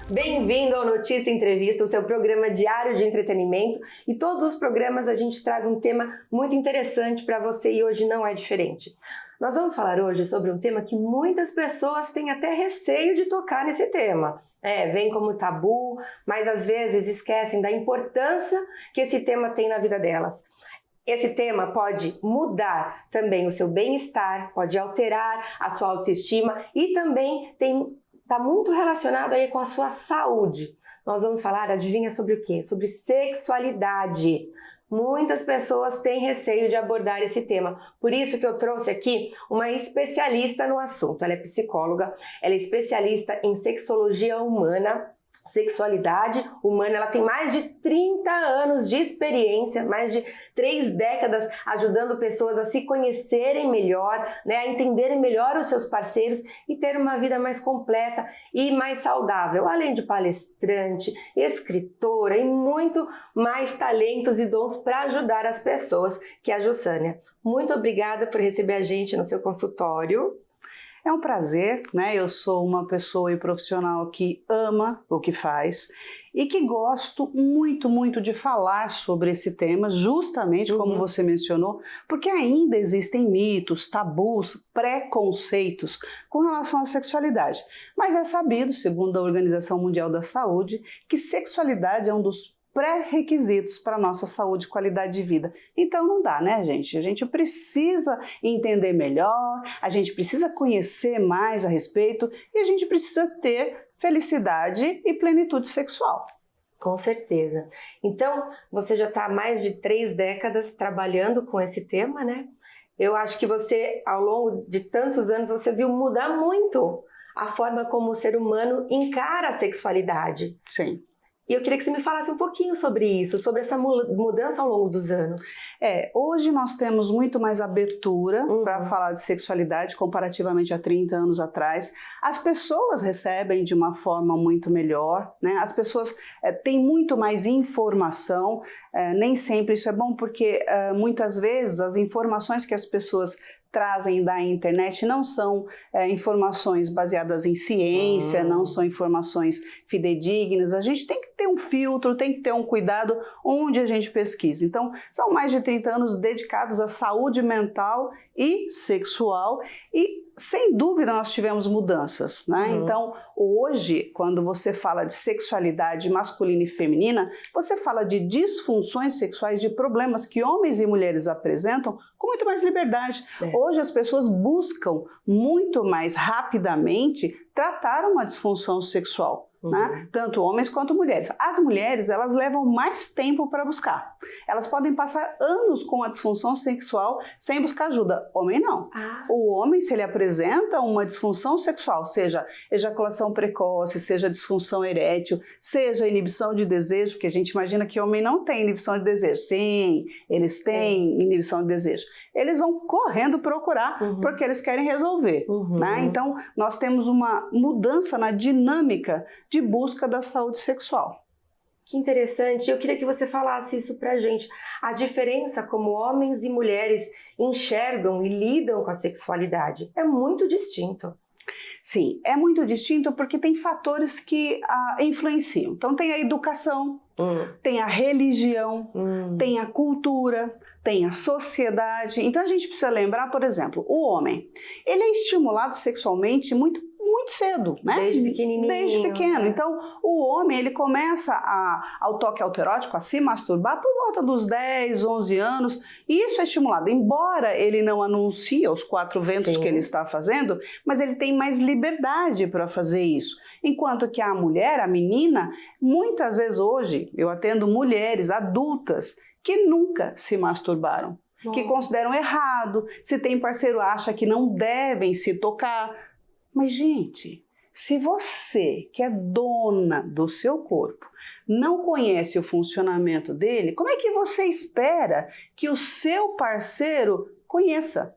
Bem-vindo ao Notícia Entrevista, o seu programa diário de entretenimento. E todos os programas a gente traz um tema muito interessante para você e hoje não é diferente. Nós vamos falar hoje sobre um tema que muitas pessoas têm até receio de tocar nesse tema. Vem como tabu, mas às vezes esquecem da importância que esse tema tem na vida delas. Esse tema pode mudar também o seu bem-estar, pode alterar a sua autoestima e também está muito relacionado aí com a sua saúde. Nós vamos falar, adivinha sobre o quê? Sobre sexualidade. Muitas pessoas têm receio de abordar esse tema. Por isso que eu trouxe aqui uma especialista no assunto. Ela é psicóloga, ela é especialista em sexologia humana, sexualidade humana. Ela tem mais de 30 anos de experiência, mais de 3 décadas ajudando pessoas a se conhecerem melhor, a entenderem melhor os seus parceiros e ter uma vida mais completa e mais saudável. Além de palestrante, escritora e muito mais talentos e dons para ajudar as pessoas, que é a Jussânia. Muito obrigada por receber a gente no seu consultório. É um prazer, Eu sou uma pessoa e profissional que ama o que faz e que gosto muito, muito de falar sobre esse tema, justamente como você mencionou, porque ainda existem mitos, tabus, preconceitos com relação à sexualidade. Mas é sabido, segundo a Organização Mundial da Saúde, que sexualidade é um dos pré-requisitos para a nossa saúde e qualidade de vida. Então não dá, gente? A gente precisa entender melhor, a gente precisa conhecer mais a respeito e a gente precisa ter felicidade e plenitude sexual. Com certeza. Então, você já está há mais de 3 décadas trabalhando com esse tema, Eu acho que você, ao longo de tantos anos, você viu mudar muito a forma como o ser humano encara a sexualidade. Sim. E eu queria que você me falasse um pouquinho sobre isso, sobre essa mudança ao longo dos anos. Hoje nós temos muito mais abertura para falar de sexualidade comparativamente a 30 anos atrás. As pessoas recebem de uma forma muito melhor, As pessoas têm muito mais informação, nem sempre isso é bom, porque muitas vezes as informações que as pessoas trazem da internet não são informações baseadas em ciência, não são informações fidedignas. A gente tem que ter um filtro, tem que ter um cuidado onde a gente pesquisa. Então, são mais de 30 anos dedicados à saúde mental e sexual e, sem dúvida, nós tivemos mudanças, Então, hoje, quando você fala de sexualidade masculina e feminina, você fala de disfunções sexuais, de problemas que homens e mulheres apresentam com muito mais liberdade. Hoje as pessoas buscam muito mais rapidamente tratar uma disfunção sexual. Tanto homens quanto mulheres. As mulheres, elas levam mais tempo para buscar. Elas podem passar anos com a disfunção sexual sem buscar ajuda. Homem não. O homem, se ele apresenta uma disfunção sexual, seja ejaculação precoce, seja disfunção erétil, seja inibição de desejo, porque a gente imagina que homem não tem inibição de desejo. Sim, eles têm inibição de desejo. Eles vão correndo procurar porque eles querem resolver. Então, nós temos uma mudança na dinâmica de busca da saúde sexual. Que interessante. Eu queria que você falasse isso pra gente. A diferença como homens e mulheres enxergam e lidam com a sexualidade é muito distinto. Sim, é muito distinto porque tem fatores que influenciam. Então tem a educação, tem a religião, tem a cultura, tem a sociedade. Então a gente precisa lembrar, por exemplo, o homem, ele é estimulado sexualmente muito cedo, Desde pequenininho. Desde pequeno. Então, o homem, ele começa ao toque autoerótico, a se masturbar por volta dos 10, 11 anos, e isso é estimulado. Embora ele não anuncie aos 4 ventos que ele está fazendo, mas ele tem mais liberdade para fazer isso. Enquanto que a mulher, a menina, muitas vezes hoje, eu atendo mulheres adultas que nunca se masturbaram, que consideram errado, se tem parceiro acha que não devem se tocar. Mas, gente, se você, que é dona do seu corpo, não conhece o funcionamento dele, como é que você espera que o seu parceiro conheça?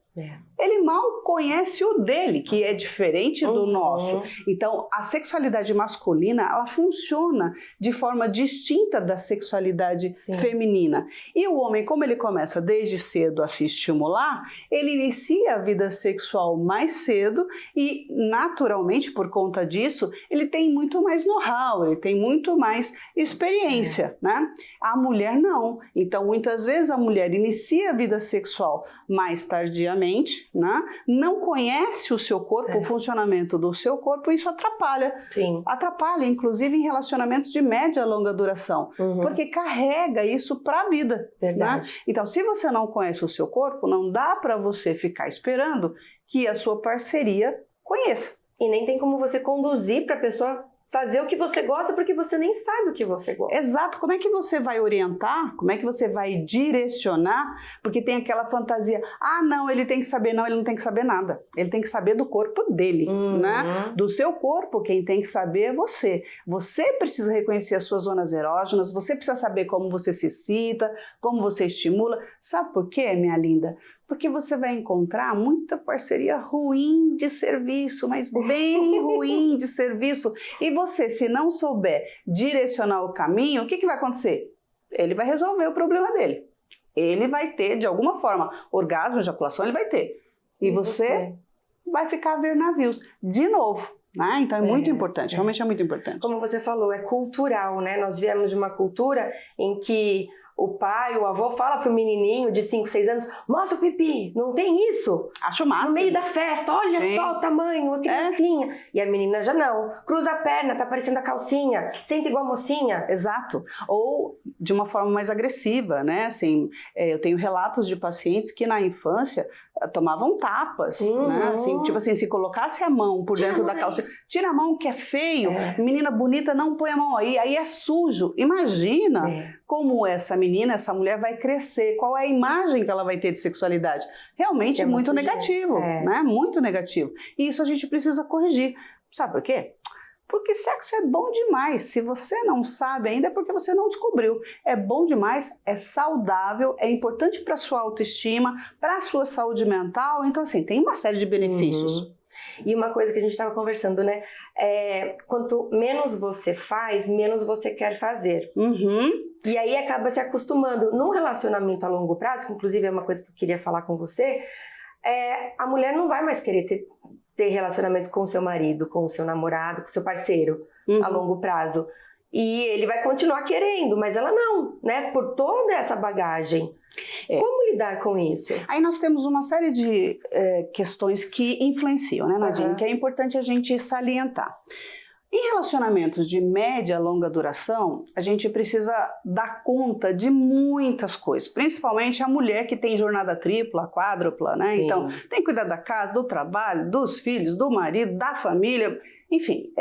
ele mal conhece o dele, que é diferente do nosso. Então, a sexualidade masculina, ela funciona de forma distinta da sexualidade feminina. E o homem, como ele começa desde cedo a se estimular, ele inicia a vida sexual mais cedo e, naturalmente, por conta disso, ele tem muito mais know-how, ele tem muito mais experiência, né? A mulher não. Então, muitas vezes a mulher inicia a vida sexual mais tardiamente, né? Não conhece o seu corpo, o funcionamento do seu corpo, e isso atrapalha. Sim. Atrapalha, inclusive, em relacionamentos de média a longa duração, porque carrega isso para a vida. Verdade. Né? Então, se você não conhece o seu corpo, não dá para você ficar esperando que a sua parceria conheça. E nem tem como você conduzir para a pessoa fazer o que você gosta, porque você nem sabe o que você gosta. Exato. Como é que você vai orientar? Como é que você vai direcionar? Porque tem aquela fantasia, não, ele tem que saber. Não, ele não tem que saber nada. Ele tem que saber do corpo dele, né? Do seu corpo, quem tem que saber é você. Você precisa reconhecer as suas zonas erógenas, você precisa saber como você se excita, como você estimula. Sabe por quê, minha linda? Porque você vai encontrar muita parceria ruim de serviço, mas bem ruim de serviço. E você, se não souber direcionar o caminho, o que vai acontecer? Ele vai resolver o problema dele. Ele vai ter, de alguma forma, orgasmo, ejaculação, ele vai ter. E você vai ficar a ver navios. De novo. Né? Então é muito importante, realmente é muito importante. Como você falou, é cultural, né? Nós viemos de uma cultura em que o pai, o avô fala pro menininho de 5, 6 anos, mostra o pipi, não tem isso? Acho massa. No meio da festa, olha só o tamanho, a criancinha. E a menina já não, cruza a perna, tá parecendo a calcinha, senta igual a mocinha. Exato. Ou de uma forma mais agressiva, né? Assim, eu tenho relatos de pacientes que na infância tomavam tapas, né? Assim, tipo assim, se colocasse a mão por dentro da calça, tira a mão que é feio, menina bonita, não põe a mão aí é sujo. Imagina como essa menina, essa mulher vai crescer, qual é a imagem que ela vai ter de sexualidade. Realmente muito negativo, né? Muito negativo. E isso a gente precisa corrigir. Sabe por quê? Porque sexo é bom demais. Se você não sabe ainda, é porque você não descobriu. É bom demais, é saudável, é importante para a sua autoestima, para a sua saúde mental. Então, assim, tem uma série de benefícios. E uma coisa que a gente estava conversando, né? Quanto menos você faz, menos você quer fazer. E aí acaba se acostumando. Num relacionamento a longo prazo, que inclusive é uma coisa que eu queria falar com você, a mulher não vai mais querer ter relacionamento com o seu marido, com o seu namorado, com o seu parceiro a longo prazo. E ele vai continuar querendo, mas ela não, né? Por toda essa bagagem. Como lidar com isso? Aí nós temos uma série de questões que influenciam, né, Nadine? Que é importante a gente salientar. Em relacionamentos de média a longa duração, a gente precisa dar conta de muitas coisas, principalmente a mulher que tem jornada tripla, quádrupla, né? Sim. Então, tem que cuidar da casa, do trabalho, dos filhos, do marido, da família, enfim,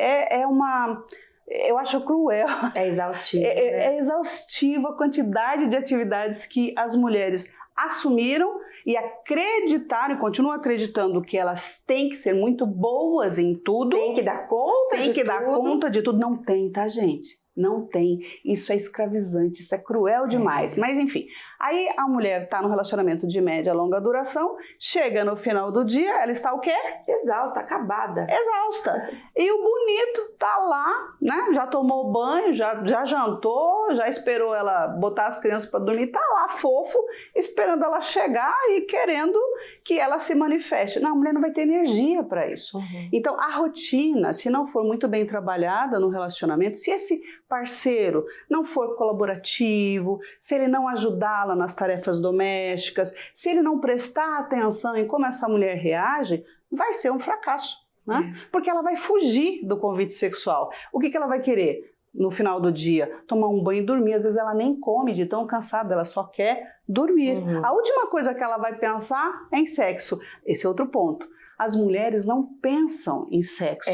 eu acho cruel. É exaustivo. É exaustivo a quantidade de atividades que as mulheres assumiram e acreditaram, e continuam acreditando que elas têm que ser muito boas em tudo. Tem que dar conta de tudo. Tem que dar conta de tudo. Não tem, tá, gente? Não tem. Isso é escravizante, isso é cruel demais. Mas, enfim, aí a mulher está no relacionamento de média a longa duração, chega no final do dia, ela está o quê? Exausta, acabada. Exausta. E o bonito tá lá, né? Já tomou banho, já jantou, já esperou ela botar as crianças para dormir, tá lá fofo, esperando ela chegar e querendo que ela se manifeste. Não, a mulher não vai ter energia para isso. Então, a rotina, se não for muito bem trabalhada no relacionamento, se esse parceiro não for colaborativo, se ele não ajudá-la nas tarefas domésticas, se ele não prestar atenção em como essa mulher reage, vai ser um fracasso, né? Porque ela vai fugir do convite sexual. O que ela vai querer? No final do dia, tomar um banho e dormir. Às vezes ela nem come de tão cansada, ela só quer dormir. A última coisa que ela vai pensar é em sexo. Esse é outro ponto. As mulheres não pensam em sexo.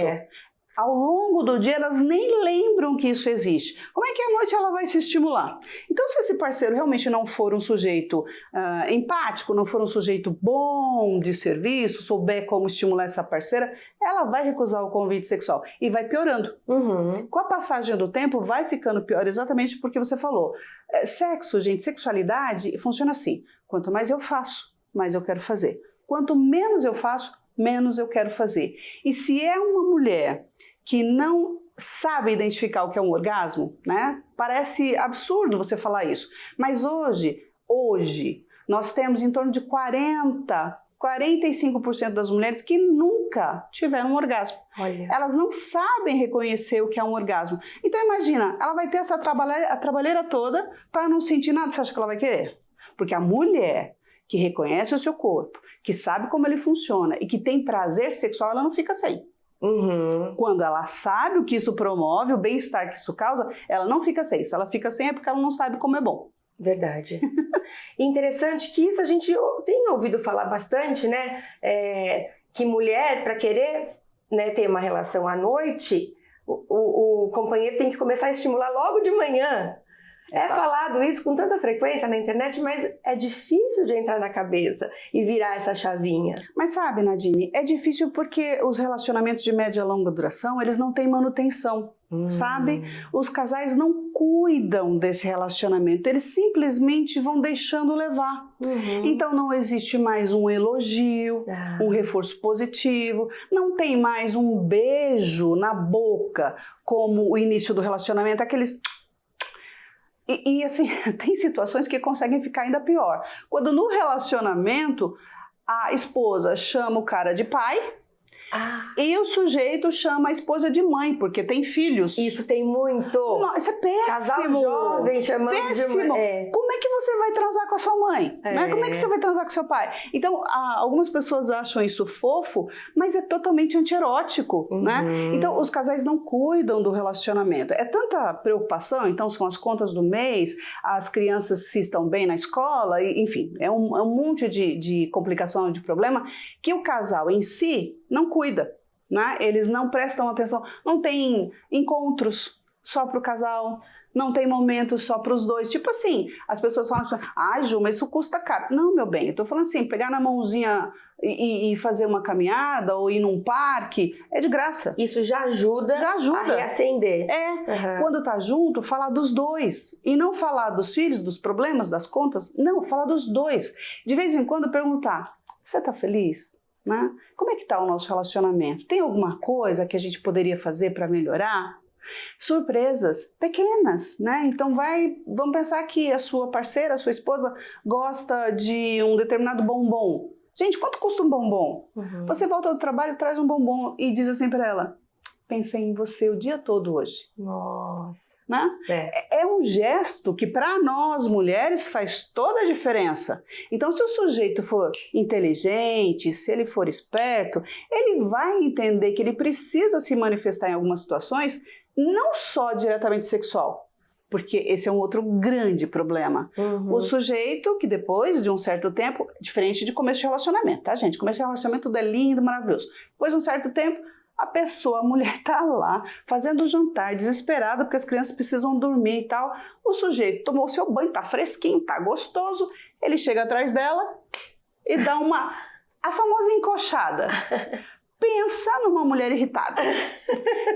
Ao longo do dia, elas nem lembram que isso existe. Como é que à noite ela vai se estimular? Então, se esse parceiro realmente não for um sujeito empático, não for um sujeito bom de serviço, souber como estimular essa parceira, ela vai recusar o convite sexual e vai piorando. Com a passagem do tempo, vai ficando pior exatamente porque você falou. Sexo, gente, sexualidade funciona assim. Quanto mais eu faço, mais eu quero fazer. Quanto menos eu faço, menos eu quero fazer. E se é uma mulher que não sabe identificar o que é um orgasmo, né? Parece absurdo você falar isso. Mas hoje, nós temos em torno de 45% das mulheres que nunca tiveram um orgasmo. Olha. Elas não sabem reconhecer o que é um orgasmo. Então imagina, ela vai ter essa trabalheira toda para não sentir nada. Você acha que ela vai querer? Porque a mulher que reconhece o seu corpo, que sabe como ele funciona e que tem prazer sexual, ela não fica sem. Quando ela sabe o que isso promove, o bem-estar que isso causa, ela não fica sem. Se ela fica sem é porque ela não sabe como é bom. Verdade. Interessante que isso a gente tem ouvido falar bastante, né? Que mulher, para querer, né, ter uma relação à noite, o companheiro tem que começar a estimular logo de manhã. É falado isso com tanta frequência na internet, mas é difícil de entrar na cabeça e virar essa chavinha. Mas sabe, Nadine, é difícil porque os relacionamentos de média e longa duração, eles não têm manutenção, sabe? Os casais não cuidam desse relacionamento, eles simplesmente vão deixando levar. Então não existe mais um elogio, um reforço positivo, não tem mais um beijo na boca como o início do relacionamento, aqueles... E assim, tem situações que conseguem ficar ainda pior. Quando no relacionamento a esposa chama o cara de pai e o sujeito chama a esposa de mãe, porque tem filhos. Isso tem muito. Nossa, isso é péssimo. Casal jovem chamando de mãe. Como é que você vai transar com a sua mãe? Né? Como é que você vai transar com seu pai? Então, algumas pessoas acham isso fofo, mas é totalmente antierótico, né? Então, os casais não cuidam do relacionamento. É tanta preocupação, então são as contas do mês, as crianças se estão bem na escola, enfim, é um monte de complicação, de problema, que o casal em si não cuida, né? Eles não prestam atenção, não tem encontros só para o casal, não tem momentos só para os dois. Tipo assim, as pessoas falam assim, Ju, mas isso custa caro. Não, meu bem, eu tô falando assim, pegar na mãozinha e fazer uma caminhada ou ir num parque, é de graça. Isso já ajuda a reacender. Quando tá junto, falar dos dois. E não falar dos filhos, dos problemas, das contas. Não, falar dos dois. De vez em quando perguntar, você tá feliz? Né? Como é que está o nosso relacionamento? Tem alguma coisa que a gente poderia fazer para melhorar? Surpresas pequenas, né? Então vamos pensar que a sua parceira, a sua esposa gosta de um determinado bombom. Gente, quanto custa um bombom? Você volta do trabalho, traz um bombom e diz assim para ela, pensei em você o dia todo hoje. Nossa. Né? É um gesto que para nós mulheres faz toda a diferença. Então se o sujeito for inteligente, se ele for esperto, ele vai entender que ele precisa se manifestar em algumas situações, não só diretamente sexual, porque esse é um outro grande problema. O sujeito que depois de um certo tempo, diferente de começo de relacionamento, tá gente? Começo de relacionamento tudo é lindo, maravilhoso. Depois de um certo tempo, a mulher tá lá fazendo jantar, desesperada porque as crianças precisam dormir e tal. O sujeito tomou seu banho, tá fresquinho, tá gostoso. Ele chega atrás dela e dá a famosa encoxada. Pensa numa mulher irritada.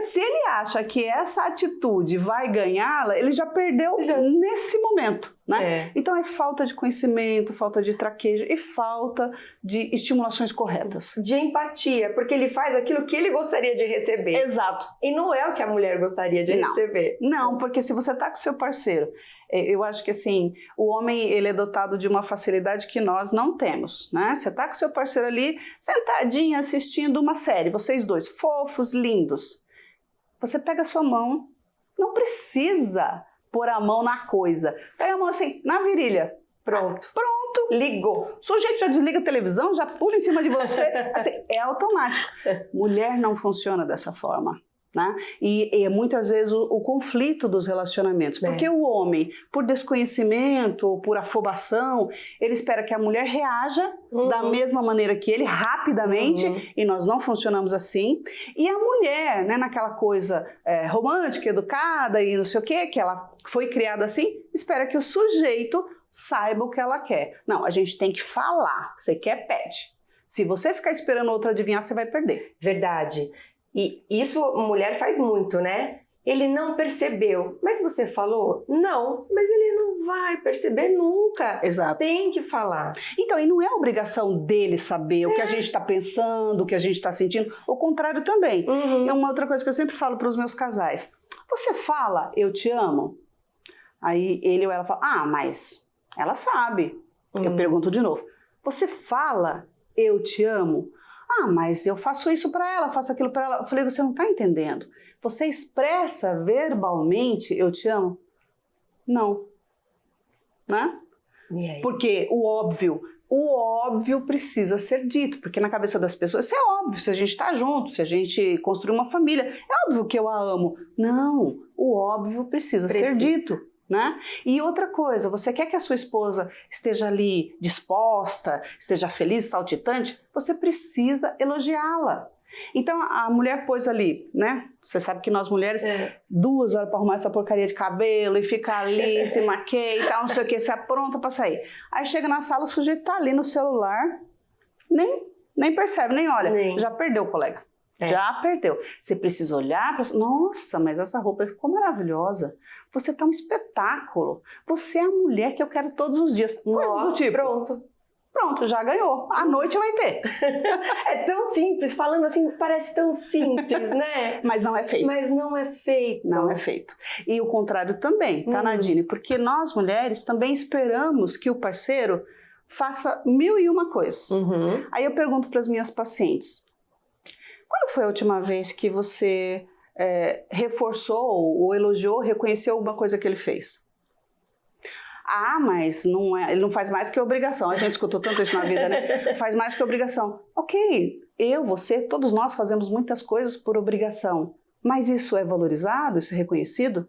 Se ele acha que essa atitude vai ganhá-la, ele já perdeu nesse momento, né? Então é falta de conhecimento, falta de traquejo e falta de estimulações corretas. De empatia, porque ele faz aquilo que ele gostaria de receber. Exato. E não é o que a mulher gostaria de receber. Não, porque se você tá com seu parceiro, eu acho que assim, o homem ele é dotado de uma facilidade que nós não temos, né? Você tá com seu parceiro ali, sentadinho, assistindo uma série, vocês dois, fofos, lindos. Você pega a sua mão, não precisa pôr a mão na coisa. Pega a mão assim, na virilha. Pronto. Ligou. O sujeito já desliga a televisão, já pula em cima de você. Assim, é automático. Mulher não funciona dessa forma. Né? E muitas vezes o conflito dos relacionamentos, porque o homem, por desconhecimento ou por afobação, ele espera que a mulher reaja da mesma maneira que ele, rapidamente, e nós não funcionamos assim. E a mulher, né, naquela coisa romântica, educada e não sei o que ela foi criada assim, espera que o sujeito saiba o que ela quer. Não, a gente tem que falar. Você quer, pede. Se você ficar esperando outro adivinhar, você vai perder. Verdade. E isso mulher faz muito, né? ele não percebeu. Mas você falou? Não, mas ele não vai perceber nunca. Exato. Tem que falar. Então, e não é obrigação dele saber o que a gente está pensando, o que a gente está sentindo. O contrário também. É uma outra coisa que eu sempre falo para os meus casais. Você fala, eu te amo? Aí ele ou ela fala, mas ela sabe. Eu pergunto de novo. Você fala, eu te amo? Mas eu faço isso para ela, faço aquilo para ela. Eu falei, você não está entendendo. Você expressa verbalmente, eu te amo? Não. Né? Porque o óbvio precisa ser dito, porque na cabeça das pessoas isso é óbvio, se a gente está junto, se a gente construir uma família, é óbvio que eu a amo. Não, o óbvio precisa ser dito. Né? E outra coisa, você quer que a sua esposa esteja ali disposta, esteja feliz, saltitante, você precisa elogiá-la. Então a mulher pôs ali, né? Você sabe que nós mulheres, 2 horas para arrumar essa porcaria de cabelo e ficar ali, se maquia e tal, não sei o que, se apronta para sair. Aí chega na sala, o sujeito tá ali no celular, nem percebe, nem olha, já perdeu o colega. Já perdeu. Você precisa olhar para... Nossa, mas essa roupa ficou maravilhosa. Você tá um espetáculo. Você é a mulher que eu quero todos os dias. Nossa, do tipo. Pronto, já ganhou. À noite vai ter. É tão simples. Falando assim, parece tão simples, né? Mas não é feito. Não é feito. E o contrário também, tá, Nadine? Porque nós, mulheres, também esperamos que o parceiro faça 1001 coisas. Aí eu pergunto para as minhas pacientes, quando foi a última vez que você reforçou ou elogiou, reconheceu alguma coisa que ele fez? Mas não é, ele não faz mais que obrigação. A gente escutou tanto isso na vida, né? Faz mais que obrigação. Ok, eu, você, todos nós fazemos muitas coisas por obrigação. Mas isso é valorizado, isso é reconhecido?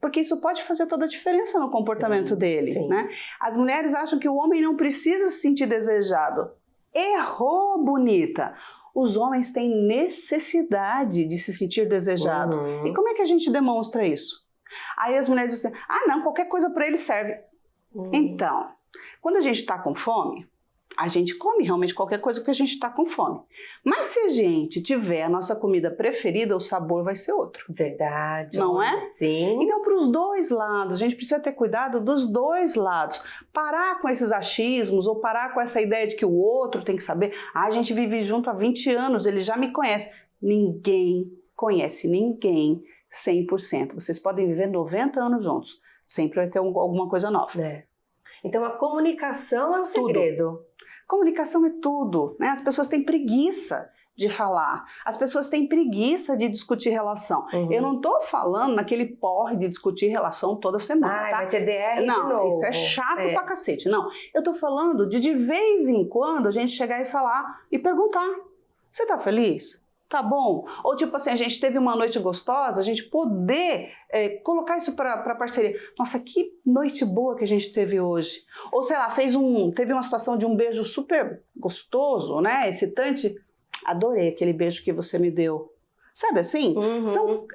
Porque isso pode fazer toda a diferença no comportamento dele, né? As mulheres acham que o homem não precisa se sentir desejado. Errou, bonita! Os homens têm necessidade de se sentir desejado. E como é que a gente demonstra isso? Aí as mulheres dizem, não, qualquer coisa para ele serve. Então, quando a gente está com fome, a gente come realmente qualquer coisa porque a gente está com fome. Mas se a gente tiver a nossa comida preferida, o sabor vai ser outro. Verdade. Não é? Sim. Então, para os dois lados, a gente precisa ter cuidado dos dois lados. Parar com esses achismos ou parar com essa ideia de que o outro tem que saber. A gente vive junto há 20 anos, ele já me conhece. Ninguém conhece ninguém 100%. Vocês podem viver 90 anos juntos. Sempre vai ter alguma coisa nova. Então, a comunicação é o segredo. Comunicação é tudo, né? As pessoas têm preguiça de falar, as pessoas têm preguiça de discutir relação. Eu não tô falando naquele porre de discutir relação toda semana, tá? Vai ter DR de novo. Não, isso é chato pra cacete. Não, eu tô falando de vez em quando a gente chegar e falar e perguntar, você tá feliz? Tá bom? Ou tipo assim, a gente teve uma noite gostosa, a gente poder colocar isso pra parceria. Nossa, que noite boa que a gente teve hoje. Ou sei lá, teve uma situação de um beijo super gostoso, né? Excitante. Adorei aquele beijo que você me deu. Sabe assim?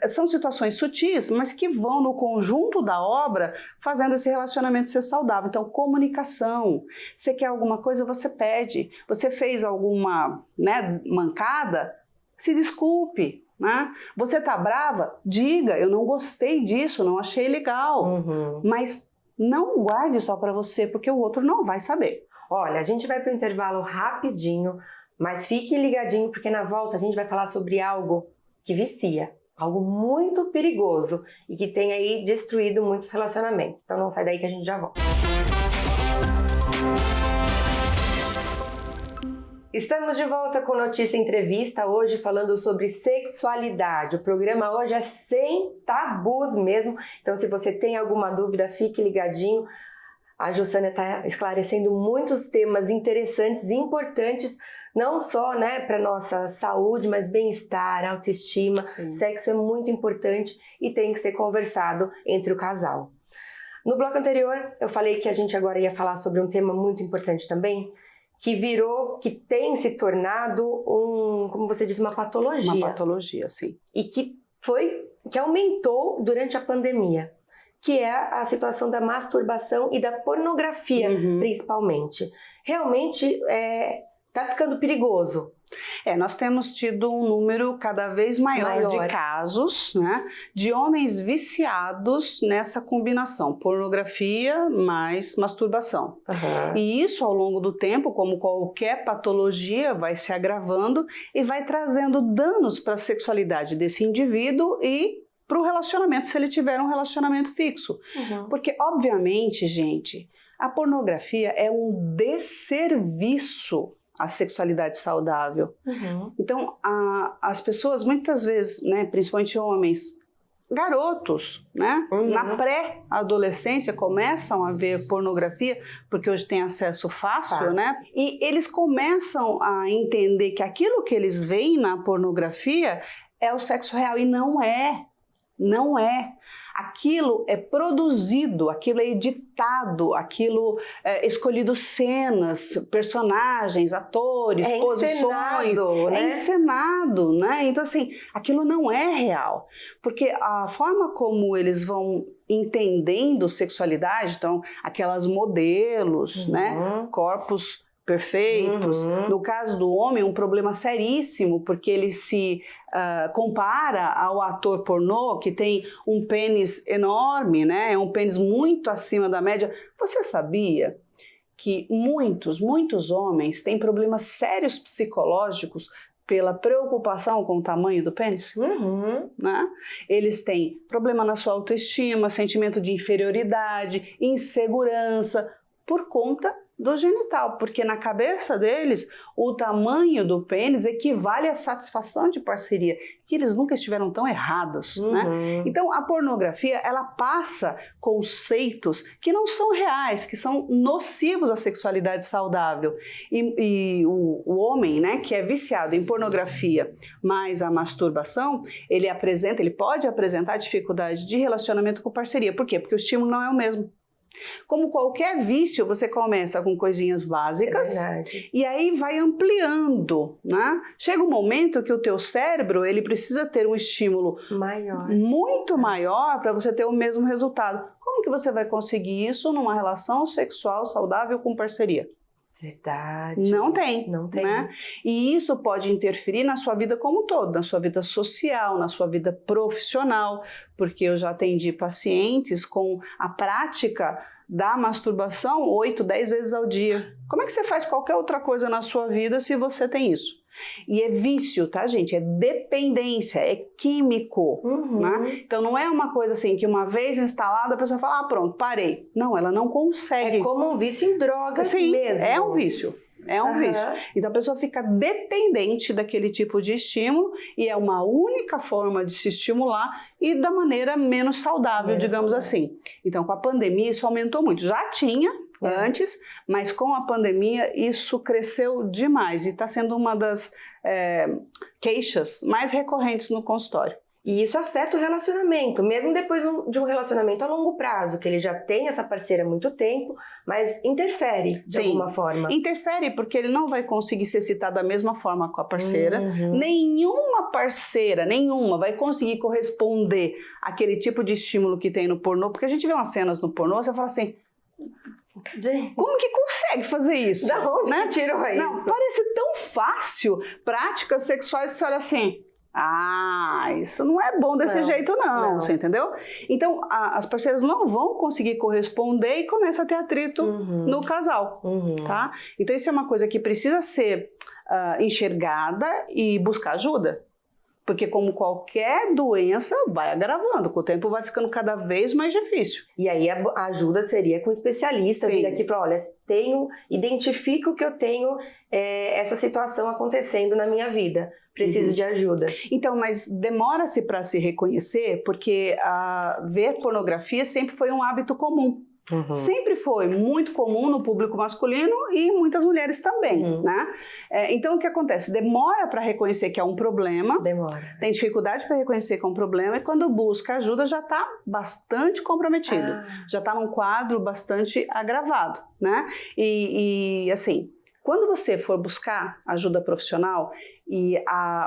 São situações sutis, mas que vão no conjunto da obra fazendo esse relacionamento ser saudável. Então, comunicação. Você quer alguma coisa, você pede. Você fez alguma mancada, se desculpe, né? Você tá brava? Diga, eu não gostei disso, não achei legal. Mas não guarde só para você, porque o outro não vai saber. Olha, a gente vai para o intervalo rapidinho, mas fique ligadinho, porque na volta a gente vai falar sobre algo que vicia, algo muito perigoso e que tem aí destruído muitos relacionamentos. Então não sai daí que a gente já volta. Estamos de volta com Notícia Entrevista, hoje falando sobre sexualidade. O programa hoje é sem tabus mesmo, então se você tem alguma dúvida, fique ligadinho. A Jussânia está esclarecendo muitos temas interessantes e importantes, não só para nossa saúde, mas bem-estar, autoestima. Sim. Sexo é muito importante e tem que ser conversado entre o casal. No bloco anterior, eu falei que a gente agora ia falar sobre um tema muito importante também, que tem se tornado como você disse, uma patologia. Uma patologia, sim. E que aumentou durante a pandemia, que é a situação da masturbação e da pornografia, principalmente. Realmente está ficando perigoso Nós temos tido um número cada vez maior de casos, né, de homens viciados nessa combinação, pornografia mais masturbação. E isso ao longo do tempo, como qualquer patologia, vai se agravando e vai trazendo danos para a sexualidade desse indivíduo e para o relacionamento, se ele tiver um relacionamento fixo. Porque, obviamente, gente, a pornografia é um desserviço à sexualidade saudável. Então, as pessoas muitas vezes, né, principalmente homens, garotos, né, na pré-adolescência começam a ver pornografia, porque hoje tem acesso fácil, né, e eles começam a entender que aquilo que eles veem na pornografia é o sexo real, e não é. Não é. Aquilo é produzido, aquilo é editado, aquilo é escolhido cenas, personagens, atores, posições. Né? É encenado, né? Então, assim, aquilo não é real. Porque a forma como eles vão entendendo sexualidade, então, aquelas modelos, né? Corpos perfeitos. No caso do homem, um problema seríssimo, porque ele se compara ao ator pornô, que tem um pênis enorme, né? É um pênis muito acima da média. Você sabia que muitos homens têm problemas sérios psicológicos pela preocupação com o tamanho do pênis? Né? Eles têm problema na sua autoestima, sentimento de inferioridade, insegurança, por conta do genital, porque na cabeça deles o tamanho do pênis equivale à satisfação de parceria, que eles nunca estiveram tão errados, né? Então a pornografia, ela passa conceitos que não são reais, que são nocivos à sexualidade saudável, e o homem, né, que é viciado em pornografia mais a masturbação, ele pode apresentar dificuldade de relacionamento com parceria. Por quê? Porque o estímulo não é o mesmo. Como qualquer vício, você começa com coisinhas básicas e aí vai ampliando, né? Chega um momento que o teu cérebro, ele precisa ter um estímulo muito maior para você ter o mesmo resultado. Como que você vai conseguir isso numa relação sexual saudável com parceria? Verdade. Não tem. Né? E isso pode interferir na sua vida como um todo, na sua vida social, na sua vida profissional, porque eu já atendi pacientes com a prática da masturbação 8, 10 vezes ao dia. Como é que você faz qualquer outra coisa na sua vida se você tem isso? E é vício, tá, gente? É dependência, é químico, né? Então não é uma coisa assim que uma vez instalada a pessoa fala, pronto, parei. Não, ela não consegue. É como um vício em drogas mesmo. É um vício. É um vício. Então a pessoa fica dependente daquele tipo de estímulo e é uma única forma de se estimular e da maneira menos saudável, digamos assim. Então com a pandemia isso aumentou muito. Já tinha antes, mas com a pandemia isso cresceu demais e está sendo uma das queixas mais recorrentes no consultório. E isso afeta o relacionamento, mesmo depois de um relacionamento a longo prazo, que ele já tem essa parceira há muito tempo, mas interfere de alguma forma. Interfere porque ele não vai conseguir se excitar da mesma forma com a parceira. Nenhuma parceira, vai conseguir corresponder àquele tipo de estímulo que tem no pornô, porque a gente vê umas cenas no pornô, você fala assim... Como que consegue fazer isso? Da onde que tirou isso? Não, parece tão fácil. Práticas sexuais, você olha assim... isso não é bom desse jeito não, você entendeu? Então, as parceiras não vão conseguir corresponder e começa a ter atrito no casal, tá? Então, isso é uma coisa que precisa ser enxergada e buscar ajuda. Porque como qualquer doença, vai agravando, com o tempo vai ficando cada vez mais difícil. E aí a ajuda seria com um especialista, vir aqui e falar, olha, identifico que eu tenho essa situação acontecendo na minha vida, preciso de ajuda. Então, mas demora-se para se reconhecer, porque ver pornografia sempre foi um hábito comum. Sempre foi muito comum no público masculino e muitas mulheres também, né? Então o que acontece? Demora para reconhecer que é um problema, tem dificuldade para reconhecer que é um problema e quando busca ajuda já está bastante comprometido, já está num quadro bastante agravado, né? E assim, quando você for buscar ajuda profissional e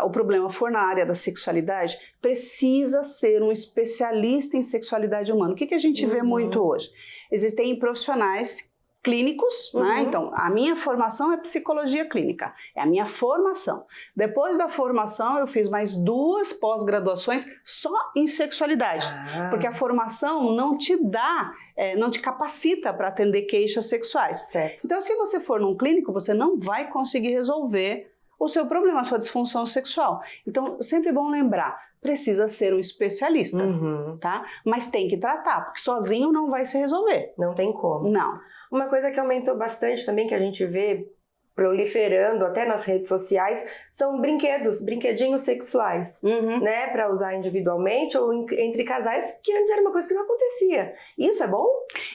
o problema for na área da sexualidade, precisa ser um especialista em sexualidade humana. O que a gente vê muito hoje? Existem profissionais clínicos, né? Então, a minha formação é psicologia clínica, é a minha formação. Depois da formação, eu fiz mais 2 pós-graduações só em sexualidade, porque a formação não te dá, não te capacita para atender queixas sexuais. Certo. Então, se você for num clínico, você não vai conseguir resolver o seu problema, a sua disfunção sexual. Então, sempre bom lembrar, precisa ser um especialista, tá? Mas tem que tratar, porque sozinho não vai se resolver. Não tem como. Não. Uma coisa que aumentou bastante também, que a gente vê proliferando até nas redes sociais, são brinquedinhos sexuais, né? Para usar individualmente ou entre casais, que antes era uma coisa que não acontecia. Isso é bom?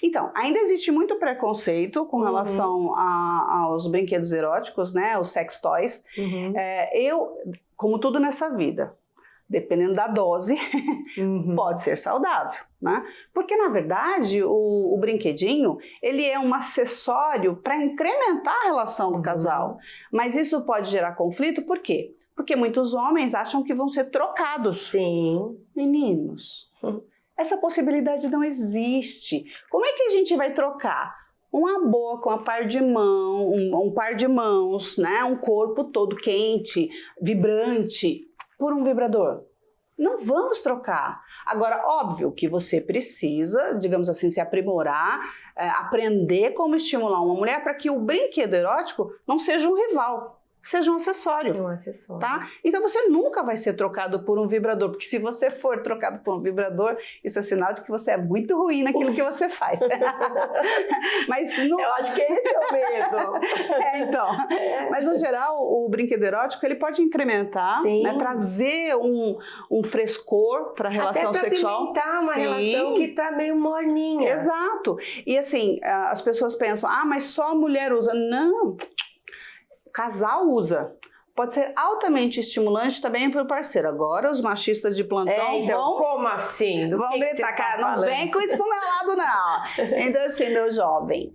Então, ainda existe muito preconceito com relação aos brinquedos eróticos, né? Os sex toys. Como tudo nessa vida, dependendo da dose, pode ser saudável, né? Porque, na verdade, o brinquedinho, ele é um acessório para incrementar a relação do casal. Mas isso pode gerar conflito, por quê? Porque muitos homens acham que vão ser trocados. Sim. Meninos, essa possibilidade não existe. Como é que a gente vai trocar uma boca, um par de mãos, né? Um corpo todo quente, vibrante, por um vibrador? Não vamos trocar. Agora, óbvio que você precisa, digamos assim, se aprimorar, aprender como estimular uma mulher para que o brinquedo erótico não seja um rival, seja um acessório. Um acessório. Tá? Então você nunca vai ser trocado por um vibrador, porque se você for trocado por um vibrador, isso é sinal de que você é muito ruim naquilo que você faz. Mas eu acho que esse é o medo. Mas no geral, o brinquedo erótico ele pode incrementar, né, trazer um frescor para a relação sexual. Até para pimentar uma relação que está meio morninha. Exato. E assim, as pessoas pensam, mas só a mulher usa. Não. Casal usa. Pode ser altamente estimulante também para o parceiro. Agora, os machistas de plantão vão... como assim? Vão gritar, cara, não vem com isso pro meu lado, não. Então, assim, meu jovem,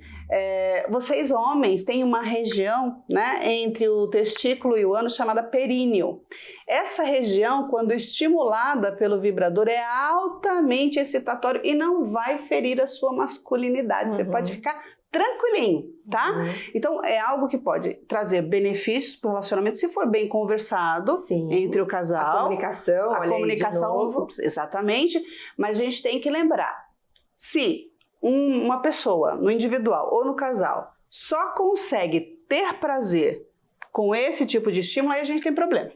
vocês homens têm uma região, né, entre o testículo e o ânus chamada períneo. Essa região, quando estimulada pelo vibrador, é altamente excitatório e não vai ferir a sua masculinidade. Você pode ficar tranquilinho, tá? Então, é algo que pode trazer benefícios para o relacionamento se for bem conversado entre o casal. A comunicação, exatamente. Mas a gente tem que lembrar, se uma pessoa, no individual ou no casal, só consegue ter prazer com esse tipo de estímulo, aí a gente tem problema.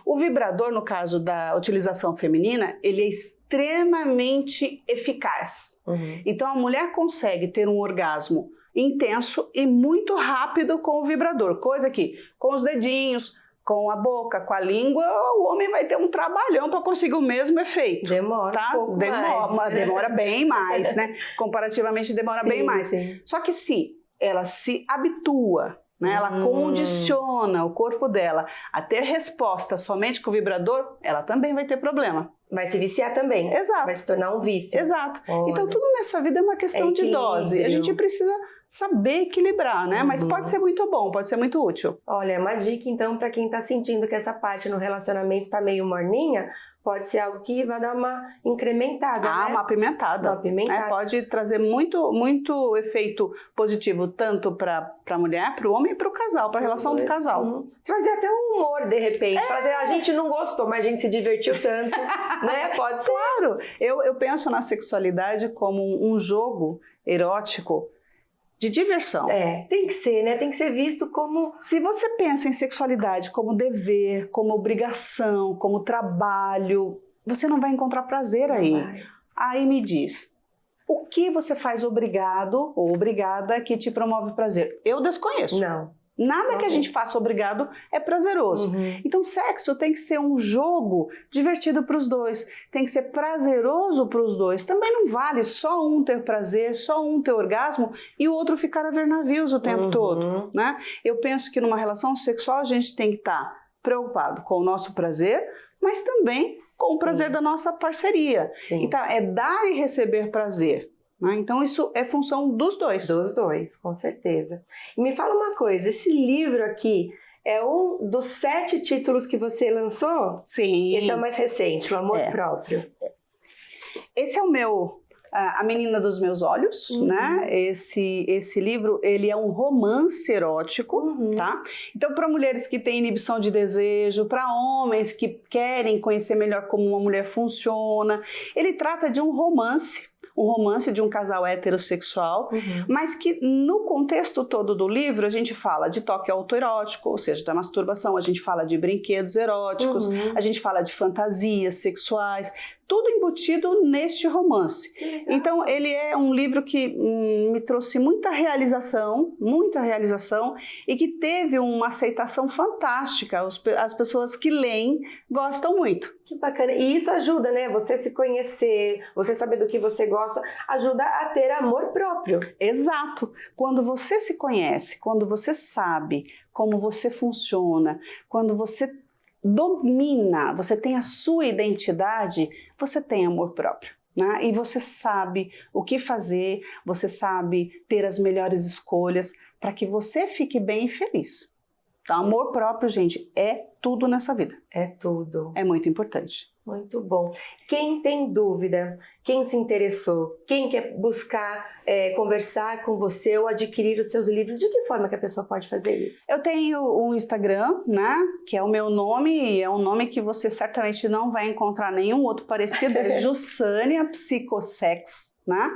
O vibrador, no caso da utilização feminina, ele é extremamente eficaz. Então a mulher consegue ter um orgasmo intenso e muito rápido com o vibrador, coisa que com os dedinhos, com a boca, com a língua, o homem vai ter um trabalhão para conseguir o mesmo efeito. Demora mais. Demora bem mais, né? Comparativamente demora bem mais. Só que se ela se habitua, né? Ela condiciona o corpo dela a ter resposta somente com o vibrador, ela também vai ter problema. Vai se viciar também. Exato. Vai se tornar um vício. Exato. Então tudo nessa vida é uma questão de dose. A gente precisa saber equilibrar, né? Mas pode ser muito bom, pode ser muito útil. Olha, uma dica então para quem tá sentindo que essa parte no relacionamento tá meio morninha, pode ser algo que vai dar uma incrementada, né? Uma apimentada. Pode trazer muito efeito positivo tanto para a mulher, para o homem e para o casal, para a relação do casal. Trazer até um humor de repente. Fazer, a gente não gostou, mas a gente se divertiu tanto, né? Pode ser. Claro. Eu penso na sexualidade como um jogo erótico de diversão. Tem que ser, né? Tem que ser visto como... Se você pensa em sexualidade como dever, como obrigação, como trabalho, você não vai encontrar prazer aí. Aí me diz, o que você faz obrigado ou obrigada que te promove prazer? Eu desconheço. Não. Nada que a gente faça obrigado é prazeroso. Então, sexo tem que ser um jogo divertido para os dois. Tem que ser prazeroso para os dois. Também não vale só um ter prazer, só um ter orgasmo e o outro ficar a ver navios o tempo todo, né? Eu penso que numa relação sexual a gente tem que estar preocupado com o nosso prazer, mas também com o prazer da nossa parceria. Então, é dar e receber prazer. Então isso é função dos dois. Dos dois, com certeza. E me fala uma coisa, esse livro aqui é um dos 7 títulos que você lançou? Sim. Esse é o mais recente, o Amor Próprio. Esse é o meu A Menina dos Meus Olhos, né? Esse livro, ele é um romance erótico, tá? Então, para mulheres que têm inibição de desejo, para homens que querem conhecer melhor como uma mulher funciona, ele trata de um romance de um casal heterossexual, mas que no contexto todo do livro a gente fala de toque autoerótico, ou seja, da masturbação, a gente fala de brinquedos eróticos, a gente fala de fantasias sexuais, tudo embutido neste romance. Então ele é um livro que me trouxe muita realização e que teve uma aceitação fantástica. As pessoas que leem gostam muito. Que bacana. E isso ajuda, né? Você se conhecer, você saber do que você gosta, ajuda a ter amor próprio. Exato. Quando você se conhece, quando você sabe como você funciona, quando você domina, você tem a sua identidade, você tem amor próprio, né? E você sabe o que fazer, você sabe ter as melhores escolhas para que você fique bem e feliz. Então, amor próprio, gente, é tudo nessa vida. É tudo. É muito importante. Muito bom. Quem tem dúvida, quem se interessou, quem quer buscar conversar com você ou adquirir os seus livros, de que forma que a pessoa pode fazer isso? Eu tenho um Instagram, né, que é o meu nome, e é um nome que você certamente não vai encontrar nenhum outro parecido, é Jussânia Psicosex, né?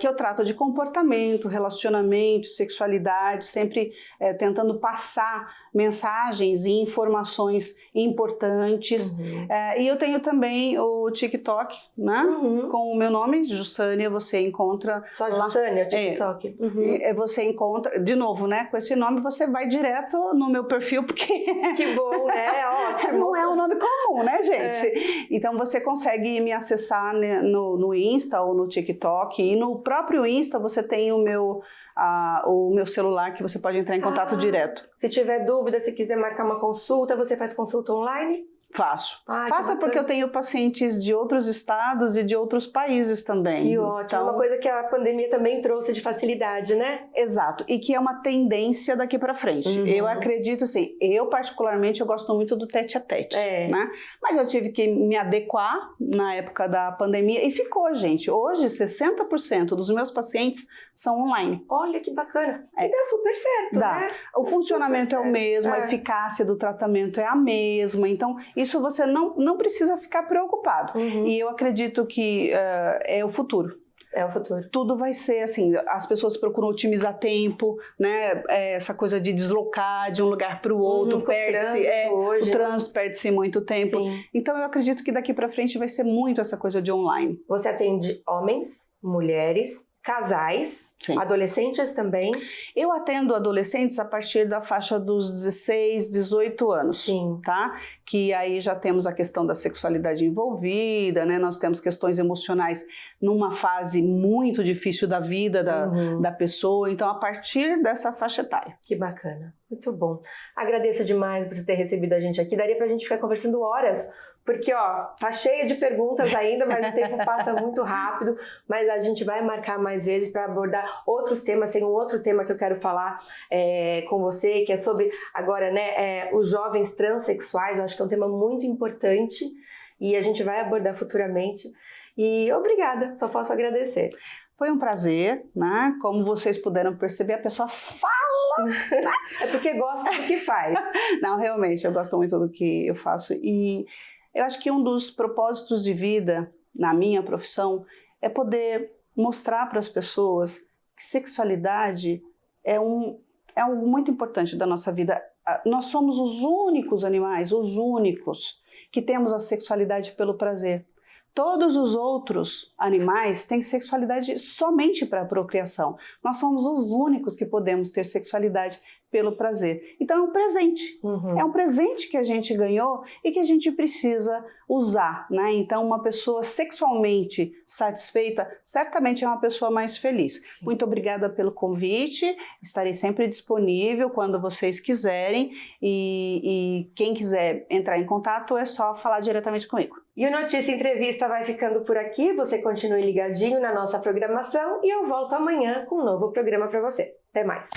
Que eu trato de comportamento, relacionamento, sexualidade, sempre tentando passar mensagens e informações importantes. E eu tenho também o TikTok, né? Com o meu nome, Jussânia, você encontra... Só Jussânia, o TikTok? Você encontra, de novo, né? Com esse nome você vai direto no meu perfil, porque... Que bom, né? Ótimo. Não é um nome comum, né, gente? Então você consegue me acessar no Insta ou no TikTok, e no próprio Insta você tem o meu celular que você pode entrar em contato direto. Se tiver dúvida, se quiser marcar uma consulta, você faz consulta online? Faço. Faço porque eu tenho pacientes de outros estados e de outros países também. Que ótimo. Então, uma coisa que a pandemia também trouxe de facilidade, né? Exato. E que é uma tendência daqui para frente. Eu acredito assim, eu particularmente eu gosto muito do tete-a-tete, né? Mas eu tive que me adequar na época da pandemia e ficou, gente. Hoje, 60% dos meus pacientes são online. Olha que bacana. E dá super certo, né? O funcionamento é o mesmo, a eficácia do tratamento é a mesma. Então, isso você não precisa ficar preocupado. E eu acredito que é o futuro. É o futuro. Tudo vai ser assim, as pessoas procuram otimizar tempo, né? Essa coisa de deslocar de um lugar para o outro, perde-se. O trânsito perde-se muito tempo. Sim. Então eu acredito que daqui para frente vai ser muito essa coisa de online. Você atende homens, mulheres, casais, adolescentes também? Eu atendo adolescentes a partir da faixa dos 16, 18 anos, tá? Que aí já temos a questão da sexualidade envolvida, né? Nós temos questões emocionais numa fase muito difícil da vida da pessoa, então a partir dessa faixa etária. Que bacana, muito bom. Agradeço demais por você ter recebido a gente aqui, daria pra gente ficar conversando horas, porque, tá cheio de perguntas ainda, mas o tempo passa muito rápido, mas a gente vai marcar mais vezes para abordar outros temas. Tem um outro tema que eu quero falar com você, que é sobre, agora, né, os jovens transexuais. Eu acho que é um tema muito importante e a gente vai abordar futuramente. E obrigada, só posso agradecer. Foi um prazer, né? Como vocês puderam perceber, a pessoa fala, né? É porque gosta do que faz. Não, realmente, eu gosto muito do que eu faço e... eu acho que um dos propósitos de vida na minha profissão é poder mostrar para as pessoas que sexualidade é algo muito importante da nossa vida. Nós somos os únicos animais, os únicos, que temos a sexualidade pelo prazer. Todos os outros animais têm sexualidade somente para a procriação. Nós somos os únicos que podemos ter sexualidade pelo prazer. Então é um presente. É um presente que a gente ganhou e que a gente precisa usar, né? Então uma pessoa sexualmente satisfeita certamente é uma pessoa mais feliz. Sim. Muito obrigada pelo convite. Estarei sempre disponível quando vocês quiserem e quem quiser entrar em contato é só falar diretamente comigo. E o Notícia Entrevista vai ficando por aqui. Você continue ligadinho na nossa programação e eu volto amanhã com um novo programa para você. Até mais!